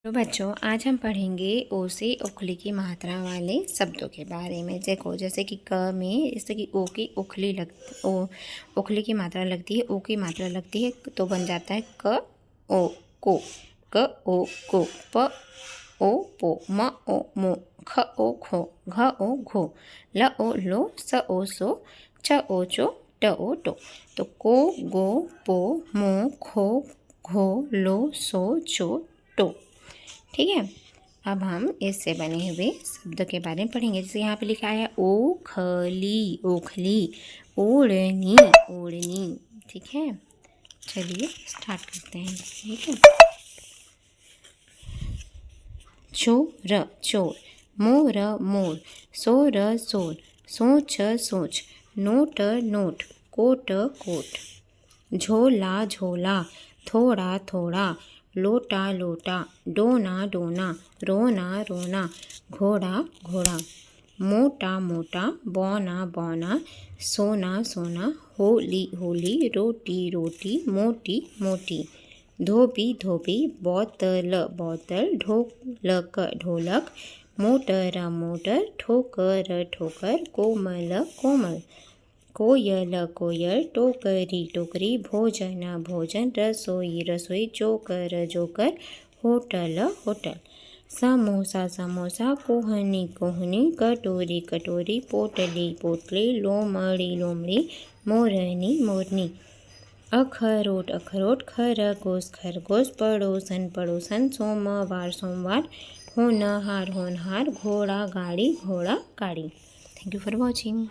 तो बच्चों आज हम पढ़ेंगे ओ से उखली की मात्रा वाले शब्दों के बारे में। देखो जैसे कि क में जैसे कि ओ की उखली उखली की मात्रा लगती है, ओ की मात्रा लगती है तो बन जाता है क ओ को, क ओ को, प ओ पो, म ओ मो, ख ओ खो, घ ओ घो, ल ओ लो, स ओ सो, च ओ चो, ट ओ टो। तो को, गो, पो, मो, खो, घो, लो, सो, चो, टो। ठीक है। अब हम इससे बने हुए शब्द के बारे में पढ़ेंगे। जैसे यहाँ पे लिखा है ओखली, ओखली, ओढ़नी, ओढ़नी। ठीक है, चलिए स्टार्ट करते हैं। ठीक है। चोर, चोर, मोर, मोर, सोर, सोर, सोच, सोच, नोट, नोट, कोट, कोट, झोला, झोला, थोड़ा, थोड़ा, लोटा, लोटा, डोना, डोना, रोना, रोना, घोड़ा, घोड़ा, मोटा, मोटा, बौना, बौना, सोना, सोना, होली, होली, रोटी, रोटी, मोटी, मोटी, धोबी, धोबी, बोतल, बोतल, ढोलक, ढोलक, मोटर, मोटर, ठोकर, ठोकर, कोमल, कोमल, कोयल, कोयल, टोकरी, टोकरी, भोजन, भोजन, रसोई, रसोई, joker, joker, hotel, hotel, samosa, samosa, कोहनी, कोहनी, कटोरी, कटोरी, पोटली, पोटली, लोमड़ी, लोमड़ी, मोरनी, मोरनी, अखरोट, अखरोट, खरगोश, खरगोश, पड़ोसन, पड़ोसन, सोमवार, सोमवार, होनहार, होनहार, घोड़ा, गाड़ी, घोड़ा, गाड़ी। Thank you for watching.